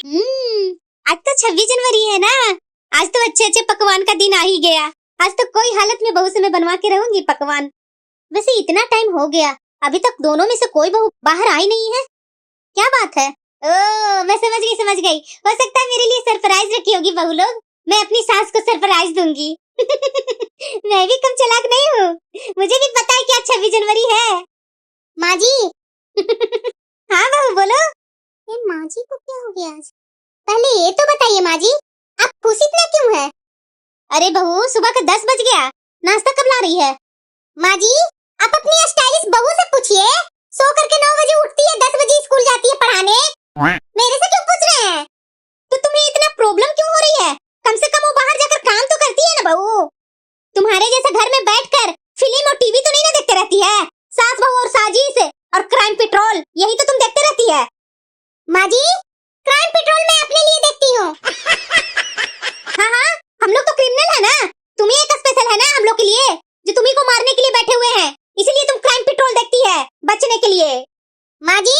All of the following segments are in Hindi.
आज तो 26 जनवरी है ना। आज तो अच्छे अच्छे पकवान का दिन आ ही गया। आज तो कोई हालत में बहू से मैं बनवा के रहूंगी पकवान। वैसे इतना टाइम हो गया, अभी तक दोनों में से कोई बहू बाहर आई नहीं है। क्या बात है? ओ, मैं समझ गई। हो सकता है मेरे लिए सरप्राइज रखी होगी बहू लोग। मैं अपनी सास को सरप्राइज दूंगी। मैं भी कम चालाक नहीं हूँ, मुझे भी पता है कि आज 26 जनवरी है। माँ जी। हाँ बहू बोलो। ये माँ जी को क्या हो गया आज? पहले ये तो बताइए माँ जी, आप खुश इतना क्यों है? अरे बहू, सुबह का 10 बज गया, नाश्ता कब ला रही है? माँ जी, आप अपनी स्टाइलिश बहू से पूछिए। सो करके 9 बजे उठती है, 10 बजे स्कूल जाती है पढ़ाने। मेरे से क्यों पूछ रहे हैं? तो तुम्हें इतना प्रॉब्लम क्यों हो रही है? कम से कम वो बाहर जाकर काम तो करती है ना बहू। तुम्हारे जैसे घर में बैठकर फिल्म और टीवी तो नहीं ना देखते रहती है। सास बहू और साजिश और क्राइम पेट्रोल, यही तो तुम देखते रहती है। माँ जी, क्राइम पेट्रोल मैं अपने लिए देखती हूँ। हाँ, हम लोग तो क्रिमिनल है ना। तुम्हें एक स्पेशल है ना हम लोग के लिए, जो तुम्ही को मारने के लिए बैठे हुए हैं। इसीलिए तुम क्राइम पेट्रोल देखती है बचने के लिए। माँ जी,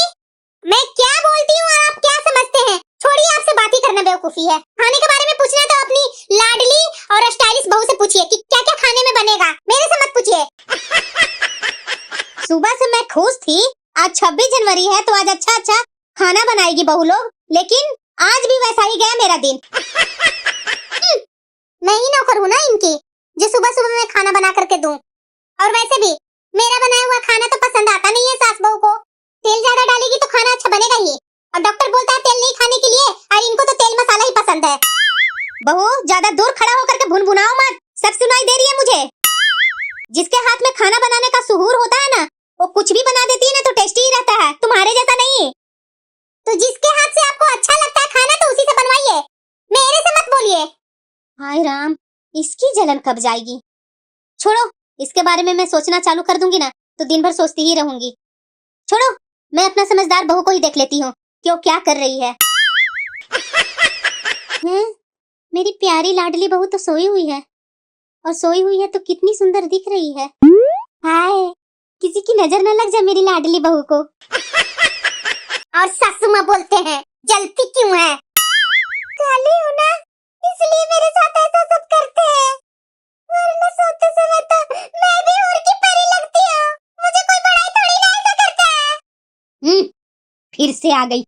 मैं क्या बोलती हूँ और आप क्या समझते हैं? छोड़िए, आपसे बात ही करना बेवकूफी है। खाने के बारे में पूछना तो अपनी लाडली और स्टाइलिश बहू से पूछिए कि क्या क्या खाने में बनेगा। मेरे से मत पूछिए। सुबह से मैं खुश थी, आज 26 जनवरी है तो आज अच्छा खाना बनाएगी बहू लोग, लेकिन आज भी वैसा ही गया मेरा दिन। मैं ही नौकर हूँ ना इनकी, जो सुबह सुबह मैं खाना बना करके दूं। और वैसे भी मेरा बनाया हुआ खाना तो पसंद आता नहीं है सास बहू को। तेल ज्यादा डालेगी तो खाना अच्छा बनेगा ही, और डॉक्टर बोलता है तेल नहीं खाने के लिए, और इनको तो तेल मसाला ही पसंद है। बहू, ज्यादा दूर खड़ा होकर के भुनभुनाओ मत, सब सुनाई दे रही है मुझे। जिसके हाथ में खाना बनाने का सुहूर होता है ना, वो कुछ भी बना देती है ना तो टेस्टी ही रहता है, तुम्हारे जैसा नहीं। तो जिसके हाथ से आपको अच्छा लगता है खाना तो उसी से बनवाइए, मेरे से मत बोलिए। हाय राम, इसकी जलन कब जाएगी? छोड़ो, इसके बारे में मैं सोचना चालू कर दूंगी ना तो दिन भर सोचती ही रहूंगी। छोड़ो, मैं अपना समझदार बहू को ही देख लेती हूँ कि वो क्या कर रही है। मेरी प्यारी लाडली बहू तो सोई हुई है, और सोई हुई है तो कितनी सुंदर दिख रही है। हाय, किसी की नजर न लग जाए मेरी लाडली बहू को। और सासू माँ बोलते हैं जलती क्यों है? काली हूँ ना, इसलिए मेरे साथ ऐसा सब करते हैं। वरना सोते समय तो मैं भी हूर की परी लगती हूँ। मुझे कोई बड़ाई थोड़ी ना ऐसा करता है। फिर से आ गई।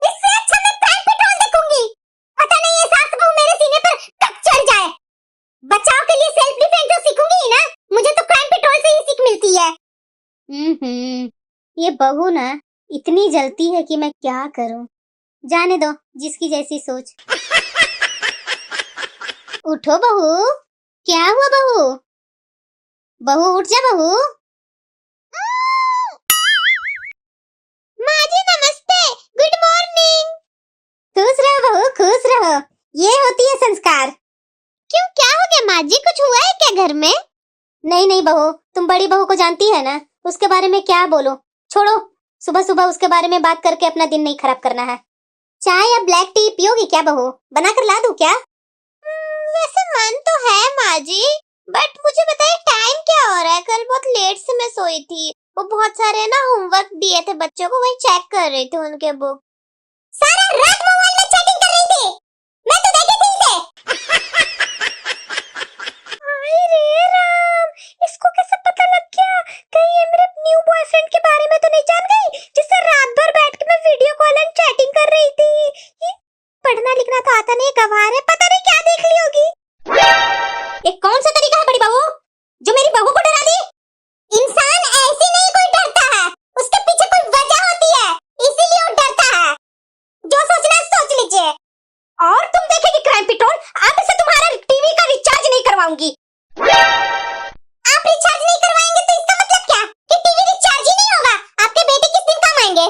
इससे अच्छा मैं क्राइम पेट्रोल देखूंगी। पता नहीं ये सास बहू मेरे सीने पर कब चढ़ जाए। बचाव के लिए सेल्फ डिफेंस तो सीखूंगी ही ना, मुझे तो क्राइम पेट्रोल से ही सीख मिलती है। ये बहू ना इतनी जलती है कि मैं क्या करूं। जाने दो, जिसकी जैसी सोच। उठो बहू, क्या हुआ बहू? बहू उठ जा बहू। माँ जी नमस्ते, गुड मॉर्निंग। खुश रहो बहू, खुश रहो, ये होती है संस्कार। क्यों, क्या हो गया माँ जी? कुछ हुआ है क्या घर में? नहीं बहू, तुम बड़ी बहू को जानती है ना, उसके बारे में क्या बोलो। छोड़ो, सुबह सुबह उसके बारे में बात करके अपना दिन नहीं खराब करना है। चाय या ब्लैक टी पियोगी क्या बहू? बना कर ला दूं क्या? वैसे मन तो है माँ जी, बट मुझे बताइए टाइम क्या हो रहा है? कल बहुत लेट से मैं सोई थी, वो बहुत सारे ना होमवर्क दिए थे बच्चों को, वही चेक कर रही थी उनके बुक। सारा रात मोबाइल में चैटिंग कर रही थी, मैं तो देखी थी इसे। हाय रे राम, इसको कैसे पता लग गया? कहीं ये मेरे न्यू बॉयफ्रेंड के बारे में तो नहीं जान गई, जिससे रात भर बैठ के मैं वीडियो कॉल एंड चैटिंग कर रही थी। ये पढ़ना लिखना तो आता नहीं, गंवार है, पता नहीं क्या देख ली होगी। ये कौन सा तरीका है बड़ी बहू, जो मेरी बहू को डरा दी? इंसान ऐसे नहीं कोई डरता है, उसके पीछे कोई वजह होती है, इसीलिए वो डरता है। जो सोचना है सोच लीजिए। और तुम देखेगी क्राइम पेट्रोल, अब से तुम्हारा टीवी का रिचार्ज नहीं करवाऊंगी। आप रिचार्ज नहीं करवाएंगे तो इसका मतलब क्या? कि टीवी रिचार्ज ही नहीं होगा? आपके बेटे किस दिन काम आएंगे?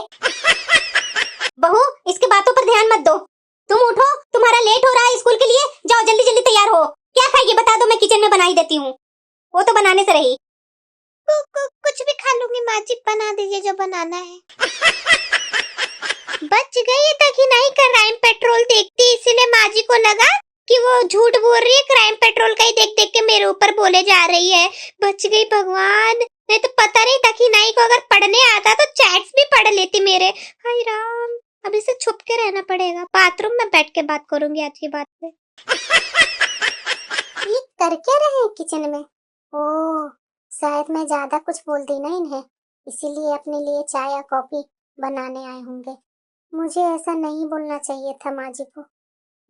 बहू, इसकी बातों पर ध्यान मत दो। तुम उठो, तुम्हारा लेट हो रहा है स्कूल के लिए, जाओ जल्दी जल्दी तैयार हो। क्या खाएगी बता दो, मैं किचन में बना ही देती हूँ, वो तो बनाने से रही। कुछ भी खा लूंगी माँ जी, बना दीजिए जो बनाना है। बच गई तक ही नहीं क्राइम पेट्रोल देखती, इसीलिए माँ जी को लगा कि वो झूठ बोल रही है, क्राइम पेट्रोल का ही देख देख के मेरे ऊपर बोले जा रही है। बच गई भगवान, नहीं तो पता नहीं था कि नहीं को अगर पढ़ने आता तो चैट्स भी पढ़ लेती मेरे। हाय राम, अब इसे छुप के रहना पड़ेगा, बाथरूम में बैठ के बात करूंगी आज की बात पे। ये कर क्या रहे हैं किचन में? ओह, शायद मैं ज्यादा कुछ बोल दी ना इन्हें, इसीलिए अपने लिए चाय या कॉफी बनाने आए होंगे। मुझे ऐसा नहीं बोलना चाहिए था माँ जी को।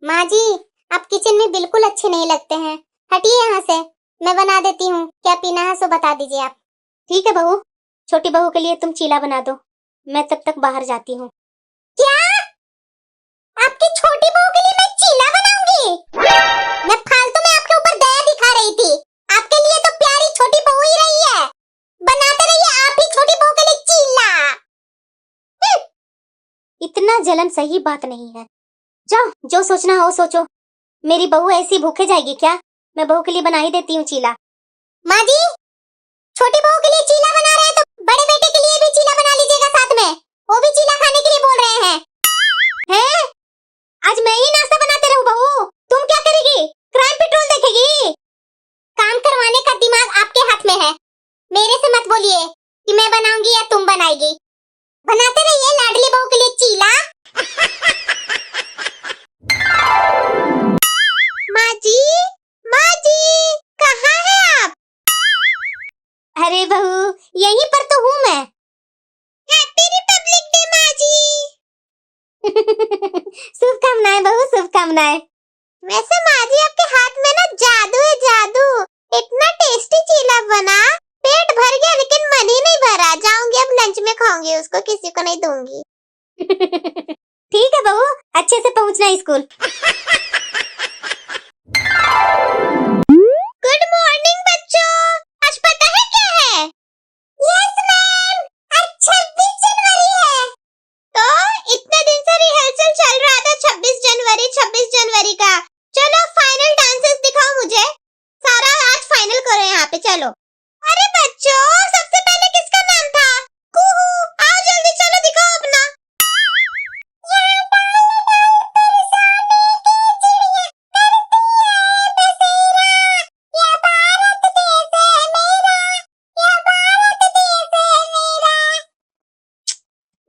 माँ जी, आप किचन में बिल्कुल अच्छे नहीं लगते हैं, हटिए यहाँ से, मैं बना देती हूँ। क्या पीना है सो बता दीजिए आप। ठीक है बहू, छोटी बहू के लिए तुम चीला बना दो, मैं तब तक बाहर जाती हूँ। क्या? आपकी छोटी बहू के लिए मैं चीला बनाऊंगी? मैं फालतू में आपके ऊपर दया दिखा रही थी, आपके लिए तो प्यारी छोटी बहू ही रही है। बनाते रहिए आप ही छोटी बहू के लिए चीला। इतना जलन सही बात नहीं है। जाओ, जो सोचना हो सोचो। मेरी बहू ऐसी भूखे जाएगी क्या? मैं बहू के लिए बना ही देती हूँ चीला। माँ जी, छोटी बहू के लिए चीला बना रहे हैं तो बड़े बेटे के लिए भी चीला बना लीजिएगा साथ में, वो भी चीला खाने के लिए बोल रहे हैं। हैं? आज मैं ही नाश्ता बनाते रहूं बहू, तुम क्या करेगी? क्राइम पेट्रोल देखेगी? काम करवाने का दिमाग आपके हाथ में है, मेरे से मत बोलिए कि मैं बनाऊंगी या तुम बनाएगी। बनाते रहिए लाडली बहू के लिए चीला। माँ जी, कहाँ है आप? अरे बहू, यहीं पर तो हूँ मैं। हैप्पी रिपब्लिक डे माँ जी। शुभकामनाएं बहू, शुभकामनाएं। वैसे माँ जी, आपके हाथ में ना जादू है, जादू। इतना टेस्टी चीला बना, पेट भर गया लेकिन मन ही नहीं भरा। जाऊंगी अब लंच में खाऊंगी उसको, किसी को नहीं दूंगी। ठीक है बहू, अच्छे से पहुंचना स्कूल। गुड मॉर्निंग बच्चों, आज पता है क्या है? यस मैम, आज 26 जनवरी है। तो इतने दिन से रिहर्सल चल रहा था 26 जनवरी का। चलो फाइनल डांसेस दिखाओ मुझे, सारा आज फाइनल करो यहाँ पे, चलो। अरे बच्चों, सबसे पहले किसका नाम था? कुहू, आओ जल्दी, चलो दिखाओ अपना।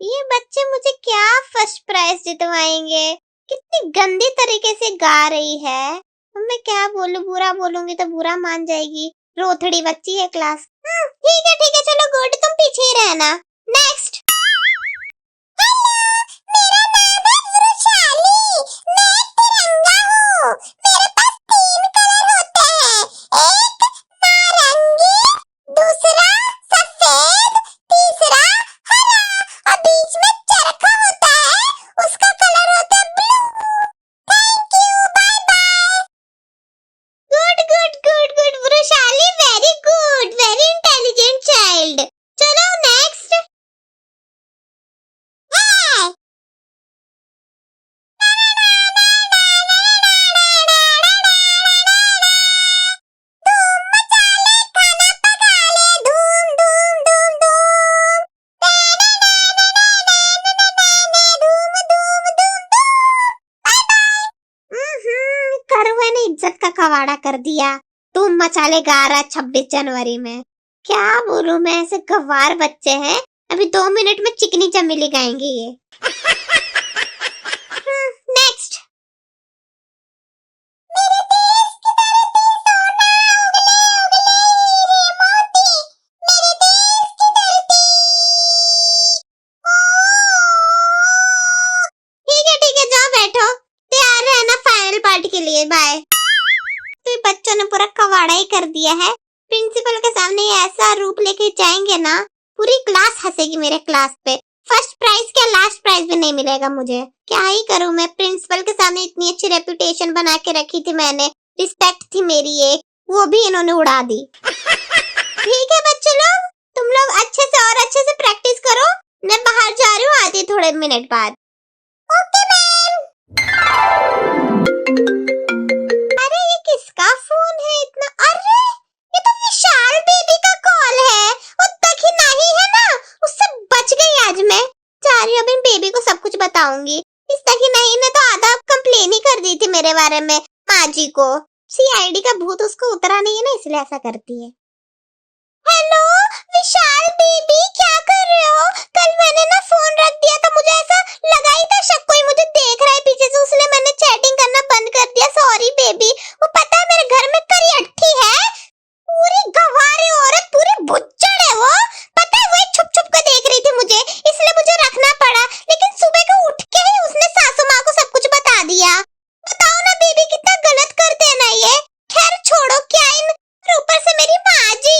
ये बच्चे मुझे क्या फर्स्ट प्राइज जितवाएंगे? कितनी गंदी तरीके से गा रही है। मैं क्या बोलूं, बुरा बोलूंगी तो बुरा मान जाएगी। रोथड़ी बच्ची है क्लास। ठीक है, चलो गुड, तुम पीछे ही रहना। नेक्स्ट। मेरा नाम है वृषाली, मैं तिरंगा हूँ। मेरे पास 3 कलर होते हैं, एक नारंगी, दूसरा सफेद, तीसरा हरा, और बीच में चरखा होता है, उसका कलर होता है blue. Thank you, bye bye. Good Vrishali, very good, very intelligent child. चलो नेक्स्ट। करुआ ने इज्जत का कवाड़ा कर दिया। तुम मचाले गा रहा 26 जनवरी में। क्या बोलूं मैं, ऐसे गवार बच्चे हैं, अभी 2 मिनट में चिकनी चमेली गाएंगे ये। नेक्स्ट। मेरे देश की धरती सोना उगले उगले हीरे मोती, मेरे देश की धरती। ठीक है, जाओ बैठो, तैयार रहना फाइनल पार्ट के लिए। बाय। तो ये बच्चों ने पूरा कवाड़ा ही कर दिया है। प्रिंसिपल के सामने ऐसा रूप लेके जाएंगे ना, पूरी क्लास हंसेगी मेरे क्लास पे। फर्स्ट प्राइज क्या, लास्ट प्राइज भी नहीं मिलेगा मुझे। क्या ही करूं मैं, प्रिंसिपल के सामने इतनी अच्छी रेपुटेशन बना के रखी थी मैंने, रिस्पेक्ट थी मेरी एक, वो भी इन्होंने उड़ा दी। ठीक है बच्चों लोग, तुम लोग अच्छे से और अच्छे से प्रैक्टिस करो, मैं बाहर जा रही हूँ, आती थोड़े मिनट बाद। Okay ma'am. अरे ये किसका फोन है इतना? अरे ये तो विशाल बेबी का कॉल है, वो तक ही नहीं है ना, उससे बच गई आज मैं। जा रही हूँ, अभी बेबी को सब कुछ बताऊंगी। इस तक ही नहीं ने तो आधा कंप्लेन ही कर दी थी मेरे बारे में माँ जी को। सीआईडी का भूत उसको उतरा नहीं है ना, इसलिए ऐसा करती है। हेलो विशाल बेबी, क्या कर रहे हो? कल मैंने ना फोन रख दिया था, मुझे ऐसा लगा ही था शक कोई मुझे देख रहा है पीछे से, इसलिए मैंने चैटिंग करना बंद कर दिया। Sorry baby. वो पता है मेरे घर में करियट्ठी है, पूरी गंवारी औरत, पूरी बुच्चड़ है वो। पता है वो छुप छुप कर देख रही थी मुझे, इसलिए मुझे रखना पड़ा। लेकिन सुबह को उठ के ही उसने सासू माँ को सब कुछ बता दिया। बताओ ना बेबी, कितना गलत करते हैं ना ये। खैर छोड़ो, क्या इन, ऊपर से मेरी माँ जी,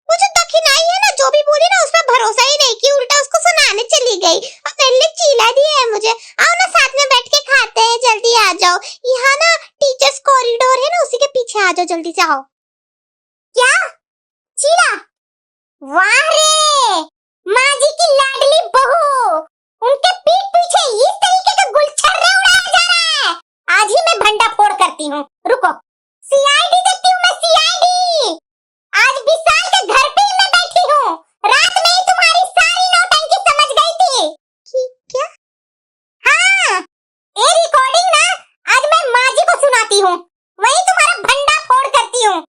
वो जो दखिनाई है ना, जो भी बोली ना उसमें भरोसा ही नहीं किया, उल्टा उसको सुनाने चली गई और मेरे लिए चीला दिया है मुझे। आओ ना साथ में बैठ के खाते हैं, जल्दी आ जाओ। यहाँ ना टीचर्स कॉरिडोर है ना, उसी के पीछे आ जाओ, जल्दी से आओ। क्या चीला? वाह रे, माँ जी की लाडली बहू, उनके पीठ पीछे इस तरीके का गुलछर्रे उड़ाया जा रहा है। आज ही मैं भंडा फोड़ करती हूँ, रुको। सीआईडी देखती हूँ मैं, सीआईडी। आज विशाल के घर पे ही मैं बैठी हूँ, रात में ही तुम्हारी सारी नौटंकी समझ गई थी। क्या? हाँ, ये रिकॉर्डिंग ना आज मैं माँ जी को सुनाती हूँ, वही तुम्हारा भंडा फोड़ करती हूँ।